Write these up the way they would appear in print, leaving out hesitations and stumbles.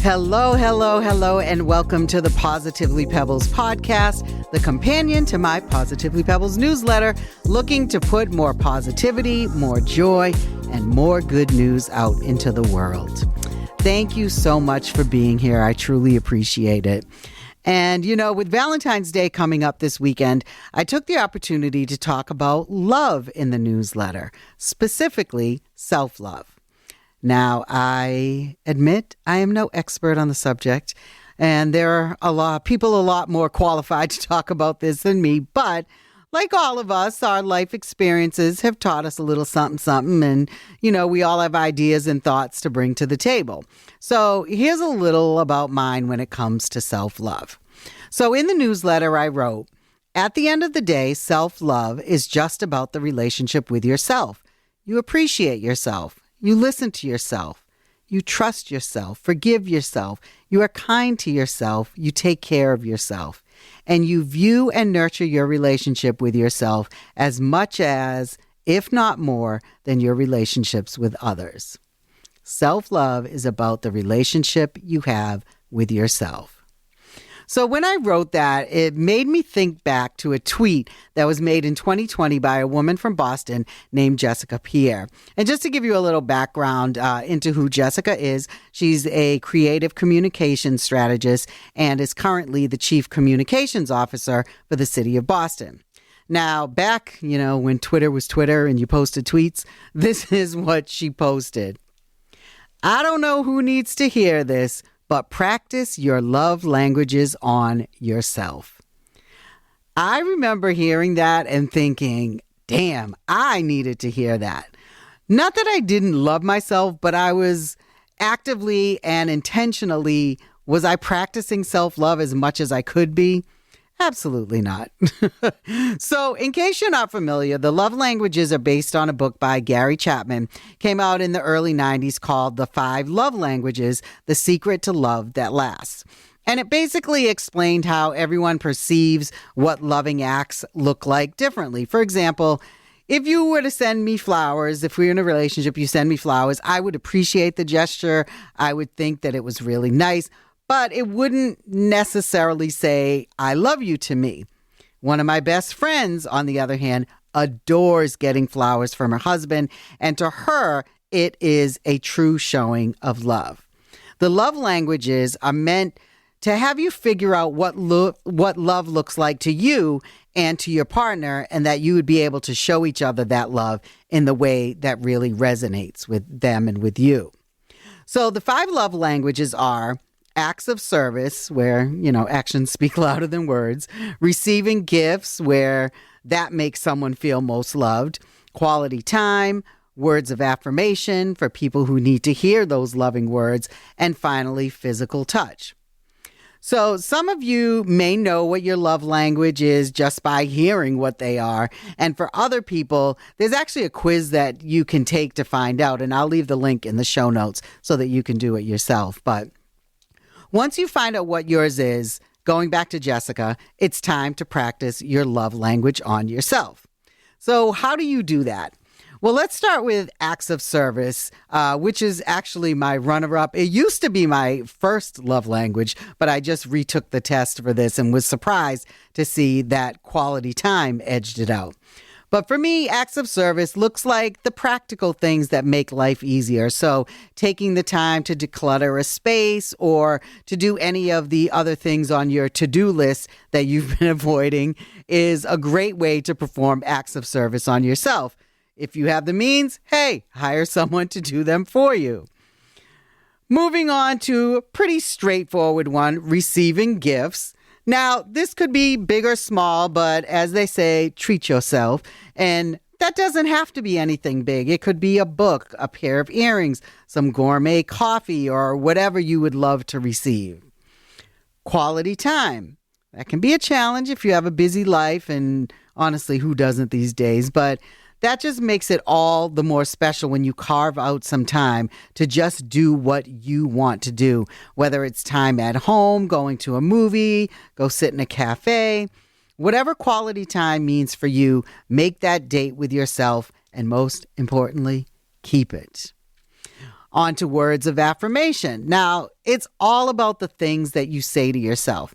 Hello, and welcome to the Positively Pebbles podcast, the companion to my Positively Pebbles newsletter, looking to put more positivity, more joy, and more good news out into the world. Thank you so much for being here. I truly appreciate it. And, you know, with Valentine's Day coming up this weekend, I took the opportunity to talk about love in the newsletter, specifically self-love. Now, I admit I am no expert on the subject, and there are a lot more qualified to talk about this than me, but like all of us, our life experiences have taught us a little something, and, you know, we all have ideas and thoughts to bring to the table. So here's a little about mine when it comes to self-love. So in the newsletter I wrote, at the end of the day, self-love is just about the relationship with yourself. You appreciate yourself. You listen to yourself. You trust yourself. Forgive yourself. You are kind to yourself. You take care of yourself. And you view and nurture your relationship with yourself as much as, if not more, than your relationships with others. Self-love is about the relationship you have with yourself. So when I wrote that, it made me think back to a tweet that was made in 2020 by a woman from Boston named Jessica Pierre. And just to give you a little background into who Jessica is, she's a creative communications strategist and is currently the chief communications officer for the city of Boston. Now, back, you know, when Twitter was Twitter and you posted tweets, this is what she posted. I don't know who needs to hear this, but practice your love languages on yourself. I remember hearing that and thinking, damn, I needed to hear that. Not that I didn't love myself, but I was actively and intentionally, was I practicing self-love as much as I could be? Absolutely not. So in case you're not familiar, the love languages are based on a book by Gary Chapman, came out in the early 90s called The 5 Love Languages, The Secret to Love That Lasts. And it basically explained how everyone perceives what loving acts look like differently. For example, if you were to send me flowers, if we were in a relationship, you send me flowers, I would appreciate the gesture. I would think that it was really nice. But it wouldn't necessarily say, I love you to me. One of my best friends, on the other hand, adores getting flowers from her husband. And to her, it is a true showing of love. The love languages are meant to have you figure out what love looks like to you and to your partner, and that you would be able to show each other that love in the way that really resonates with them and with you. So the 5 love languages are acts of service, where, you know, actions speak louder than words. Receiving gifts, where that makes someone feel most loved. Quality time, words of affirmation for people who need to hear those loving words. And finally, physical touch. So some of you may know what your love language is just by hearing what they are. And for other people, there's actually a quiz that you can take to find out. And I'll leave the link in the show notes so that you can do it yourself. But once you find out what yours is, going back to Jessica, it's time to practice your love language on yourself. So how do you do that? Well, let's start with acts of service, which is actually my runner-up. It used to be my first love language, but I just retook the test for this and was surprised to see that quality time edged it out. But for me, acts of service looks like the practical things that make life easier. So taking the time to declutter a space or to do any of the other things on your to-do list that you've been avoiding is a great way to perform acts of service on yourself. If you have the means, hey, hire someone to do them for you. Moving on to a pretty straightforward one, receiving gifts. Now, this could be big or small, but as they say, treat yourself. And that doesn't have to be anything big. It could be a book, a pair of earrings, some gourmet coffee, or whatever you would love to receive. Quality time. That can be a challenge if you have a busy life, and honestly, who doesn't these days? But that just makes it all the more special when you carve out some time to just do what you want to do, whether it's time at home, going to a movie, go sit in a cafe, Whatever quality time means for you, make that date with yourself, and most importantly, keep it. On to words of affirmation. Now, it's all about the things that you say to yourself.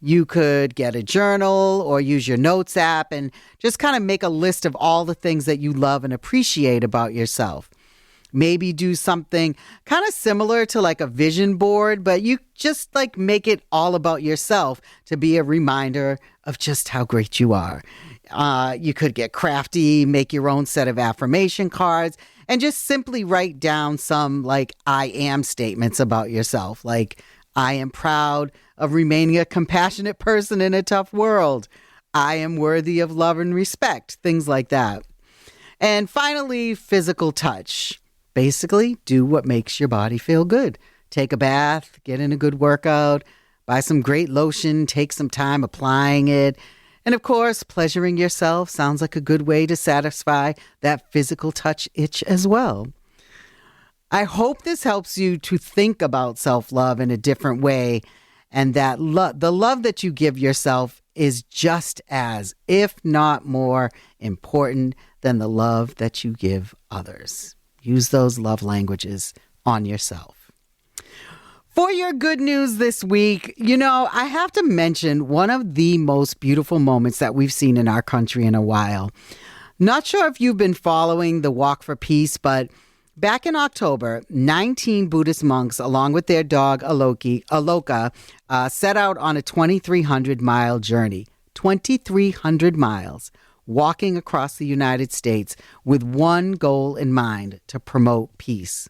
You could get a journal or use your notes app and just kind of make a list of all the things that you love and appreciate about yourself. Maybe do something kind of similar to like a vision board, but you just like make it all about yourself to be a reminder of just how great you are. You could get crafty, make your own set of affirmation cards, and just simply write down some like I am statements about yourself. Like, I am proud of remaining a compassionate person in a tough world. I am worthy of love and respect, things like that. And finally, physical touch. Basically, do what makes your body feel good. Take a bath, get in a good workout, buy some great lotion, take some time applying it. And of course, pleasuring yourself sounds like a good way to satisfy that physical touch itch as well. I hope this helps you to think about self-love in a different way, and that the love that you give yourself is just as, if not more, important than the love that you give others. Use those love languages on yourself. For your good news this week, I have to mention one of the most beautiful moments that we've seen in our country in a while. Not sure if you've been following the Walk for Peace, but back in October, 19 Buddhist monks, along with their dog Aloka, set out on a 2,300-mile journey. 2,300 miles. Walking across the United States with one goal in mind: to promote peace.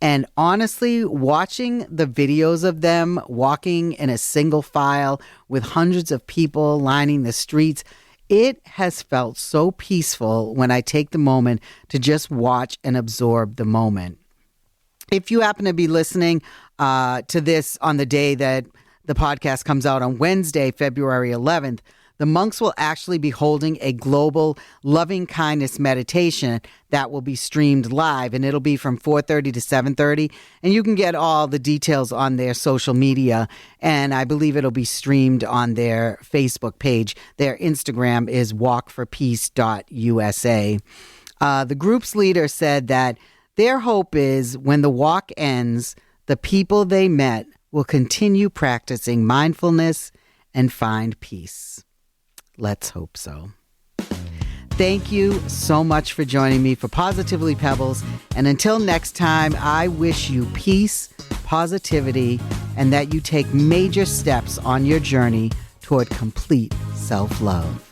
And honestly, watching the videos of them walking in a single file with hundreds of people lining the streets, it has felt so peaceful when I take the moment to just watch and absorb the moment. If you happen to be listening to this on the day that the podcast comes out on Wednesday, February 11th, the monks will actually be holding a global loving kindness meditation that will be streamed live, and it'll be from 4:30 to 7:30. And you can get all the details on their social media, and I believe it'll be streamed on their Facebook page. Their Instagram is walkforpeace.usa. The group's leader said that their hope is when the walk ends, the people they met will continue practicing mindfulness and find peace. Let's hope so. Thank you so much for joining me for Positively Pebbles. And until next time, I wish you peace, positivity, and that you take major steps on your journey toward complete self-love.